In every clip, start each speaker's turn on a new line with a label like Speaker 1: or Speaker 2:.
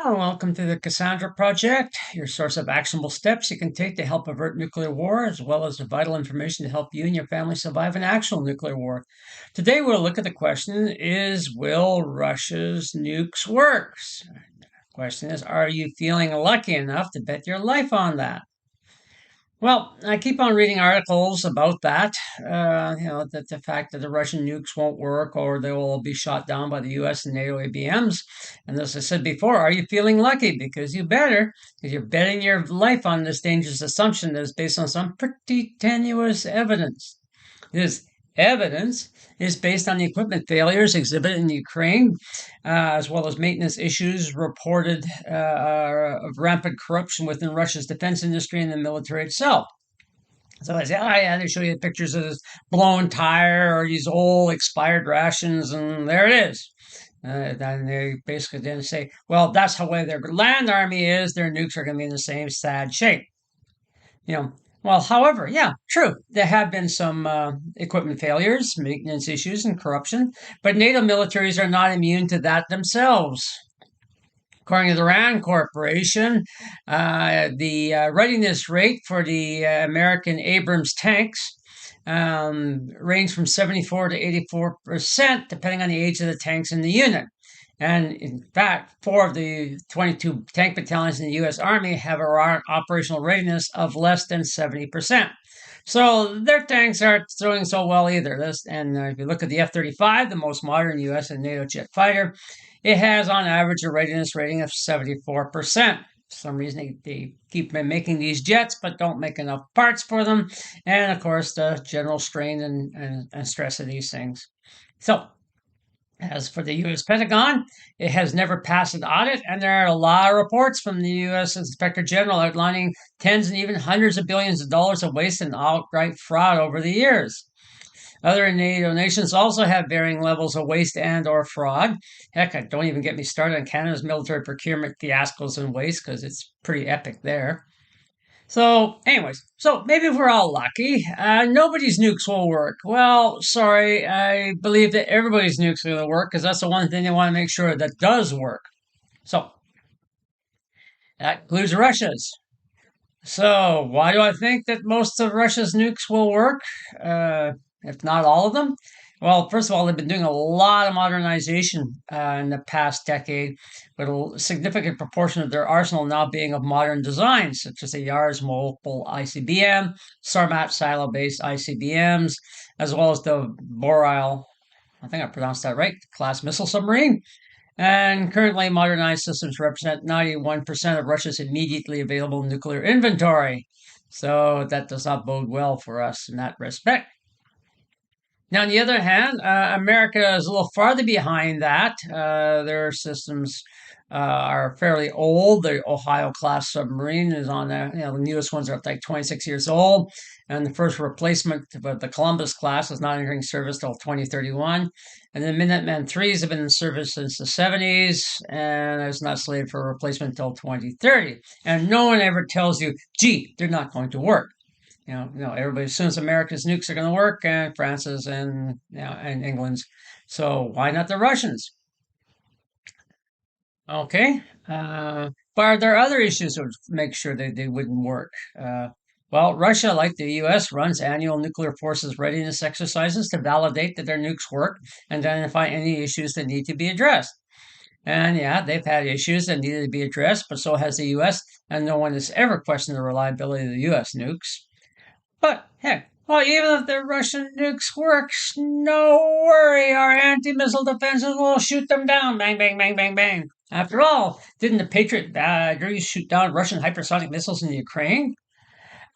Speaker 1: Welcome to the Cassandra Project, your source of actionable steps you can take to help avert nuclear war, as well as the vital information to help you and your family survive an actual nuclear war. Today, we'll look at the question, will Russia's nukes work? The question is, are you feeling lucky enough to bet your life on that? Well, I keep on reading articles about that. That the fact that the Russian nukes won't work or they will be shot down by the U.S. and NATO ABMs. And as I said before, are you feeling lucky? Because you better, because you're betting your life on this dangerous assumption that is based on some pretty tenuous evidence. This evidence is based on the equipment failures exhibited in Ukraine, as well as maintenance issues reported of rampant corruption within Russia's defense industry and the military itself. So I say, oh yeah, they show you pictures of this blown tire or these old expired rations, and there it is. Then they basically then say, well, that's how way their land army is. Their nukes are going to be in the same sad shape. Well, however, yeah, true. There have been some equipment failures, maintenance issues, and corruption, but NATO militaries are not immune to that themselves. According to the RAND Corporation, the readiness rate for the American Abrams tanks range from 74 to 84%, depending on the age of the tanks in the unit. And in fact, 4 of the 22 tank battalions in the U.S. Army have an operational readiness of less than 70%. So their tanks aren't doing so well either. And if you look at the F-35, the most modern U.S. and NATO jet fighter, it has on average a readiness rating of 74%. For some reason, they keep making these jets, but don't make enough parts for them. And of course, the general strain and stress of these things. So, as for the U.S. Pentagon, it has never passed an audit, and there are a lot of reports from the U.S. Inspector General outlining tens and even hundreds of billions of dollars of waste and outright fraud over the years. Other NATO nations also have varying levels of waste and or fraud. Heck, don't even get me started on Canada's military procurement fiascos and waste, because it's pretty epic there. So, anyways, maybe if we're all lucky, nobody's nukes will work. Well, sorry, I believe that everybody's nukes are going to work because that's the one thing they want to make sure that does work. So, that includes Russia's. So, why do I think that most of Russia's nukes will work, if not all of them? Well, first of all, they've been doing a lot of modernization in the past decade, with a significant proportion of their arsenal now being of modern designs, such as the Yars Mobile ICBM, Sarmat silo-based ICBMs, as well as the Boreal, I think I pronounced that right, class missile submarine. And currently, modernized systems represent 91% of Russia's immediately available nuclear inventory. So that does not bode well for us in that respect. Now, on the other hand, America is a little farther behind that. Their systems are fairly old. The Ohio class submarine is on the newest ones are like 26 years old. And the first replacement of the Columbus class is not entering service till 2031. And the Minuteman IIIs have been in service since the 70s, and it's not slated for replacement until 2030. And no one ever tells you, gee, they're not going to work. Everybody assumes America's nukes are going to work, and France's and England's. So why not the Russians? Okay. But are there other issues that would make sure that they wouldn't work? Well, Russia, like the U.S., runs annual nuclear forces readiness exercises to validate that their nukes work and identify any issues that need to be addressed. And yeah, they've had issues that needed to be addressed, but so has the U.S., and no one has ever questioned the reliability of the U.S. nukes. But heck, well, even if the Russian nukes works, no worry, our anti-missile defenses will shoot them down. Bang, bang, bang, bang, bang. After all, didn't the Patriot batteries shoot down Russian hypersonic missiles in Ukraine?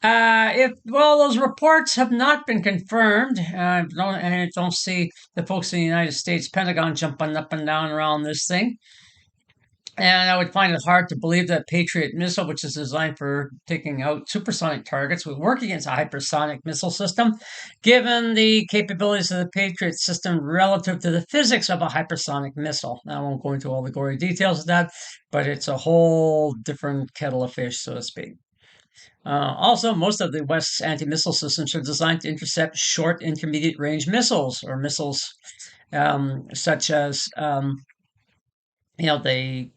Speaker 1: Those reports have not been confirmed. I don't see the folks in the United States Pentagon jumping up and down around this thing. And I would find it hard to believe that Patriot missile, which is designed for taking out supersonic targets, would work against a hypersonic missile system, given the capabilities of the Patriot system relative to the physics of a hypersonic missile. Now, I won't go into all the gory details of that, but it's a whole different kettle of fish, so to speak. Also, most of the West's anti-missile systems are designed to intercept short, intermediate-range missiles, or missiles such as, the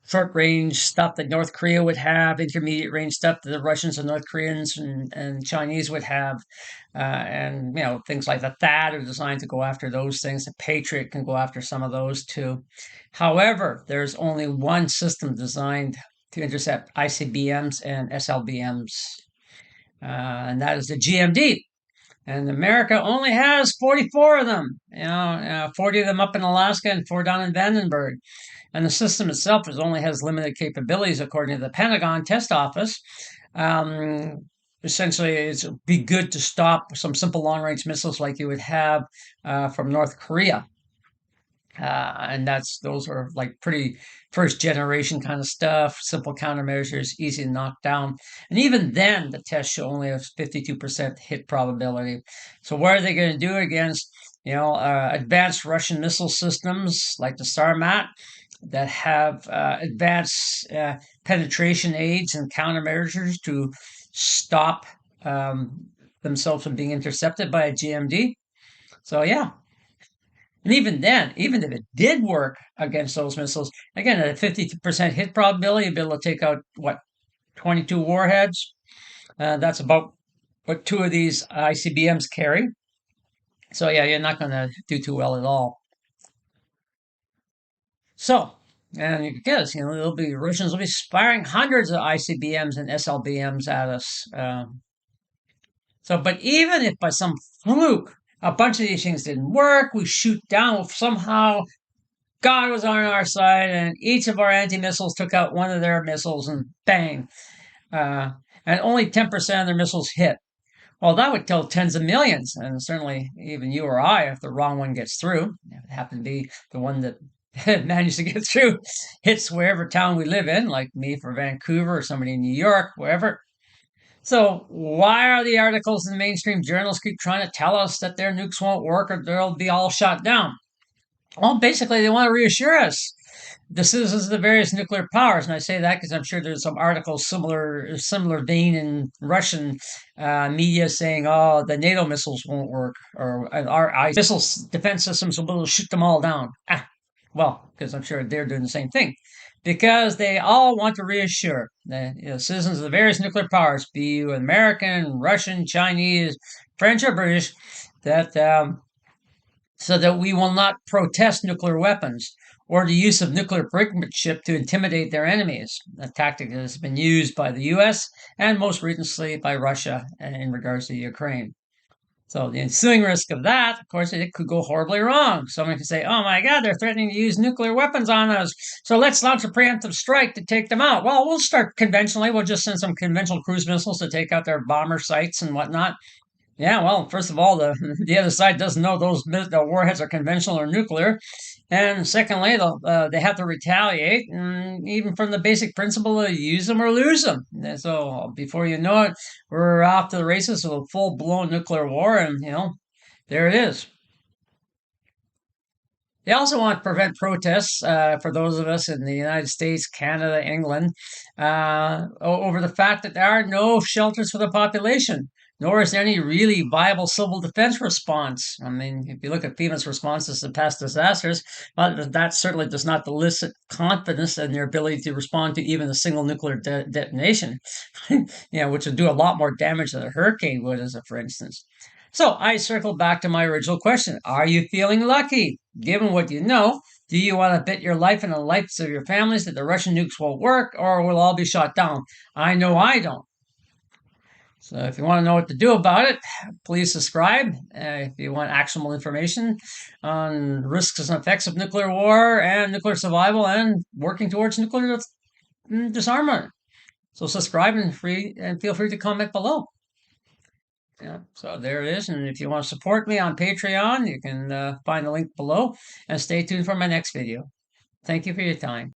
Speaker 1: short range stuff that North Korea would have, intermediate range stuff that the Russians and North Koreans and Chinese would have, and things like the THAAD are designed to go after those things. The Patriot can go after some of those too. However, there's only one system designed to intercept ICBMs and SLBMs, and that is the GMD. And America only has 44 of them. 40 of them up in Alaska and 4 down in Vandenberg. And the system itself only has limited capabilities, according to the Pentagon Test Office. Essentially, it'd be good to stop some simple long-range missiles like you would have from North Korea. And those are like pretty first generation kind of stuff, simple countermeasures, easy to knock down. And even then, the test show only has 52% hit probability. So what are they going to do against, advanced Russian missile systems like the Sarmat that have advanced penetration aids and countermeasures to stop themselves from being intercepted by a GMD? So yeah, and even then, even if it did work against those missiles, again, at a 50% hit probability, you'd be able to take out, 22 warheads? That's about what 2 of these ICBMs carry. So, yeah, you're not going to do too well at all. So, and you guess, Russians will be firing hundreds of ICBMs and SLBMs at us. But even if by some fluke a bunch of these things didn't work, we shoot down somehow God was on our side, and each of our anti missiles took out one of their missiles, and bang. Uh, and only 10% of their missiles hit. Well, that would kill tens of millions, and certainly even you or I, if the wrong one gets through, if it happened to be the one that managed to get through, hits wherever town we live in, like me for Vancouver or somebody in New York, wherever. So, why are the articles in the mainstream journals keep trying to tell us that their nukes won't work or they'll be all shot down? Well, basically, they want to reassure us, the citizens of the various nuclear powers, and I say that because I'm sure there's some articles similar vein in Russian media saying, "Oh, the NATO missiles won't work, or our missile defense systems will shoot them all down." Well, because I'm sure they're doing the same thing, because they all want to reassure the citizens of the various nuclear powers, be you American, Russian, Chinese, French, or British, that so that we will not protest nuclear weapons or the use of nuclear brinkmanship to intimidate their enemies, a tactic that has been used by the US and most recently by Russia in regards to Ukraine. So the ensuing risk of that, of course, it could go horribly wrong. Someone could say, "Oh my God, they're threatening to use nuclear weapons on us, so let's launch a preemptive strike to take them out." Well, we'll start conventionally. We'll just send some conventional cruise missiles to take out their bomber sites and whatnot. Yeah, well, first of all, the other side doesn't know the warheads are conventional or nuclear, and secondly, they have to retaliate, even from the basic principle of use them or lose them. And so before you know it, we're off to the races with a full blown nuclear war, and there it is. They also want to prevent protests for those of us in the United States, Canada, England, over the fact that there are no shelters for the population, nor is there any really viable civil defense response. I mean, if you look at FEMA's responses to past disasters, well, that certainly does not elicit confidence in their ability to respond to even a single nuclear detonation, which would do a lot more damage than a hurricane would, as a for instance. So I circle back to my original question. Are you feeling lucky? Given what you know, do you want to bet your life and the lives of your families that the Russian nukes won't work or will all be shot down? I know I don't. So if you want to know what to do about it, please subscribe. If you want actionable information on risks and effects of nuclear war and nuclear survival and working towards nuclear disarmament. So subscribe and feel free to comment below. Yeah, so there it is. And if you want to support me on Patreon, you can find the link below and stay tuned for my next video. Thank you for your time.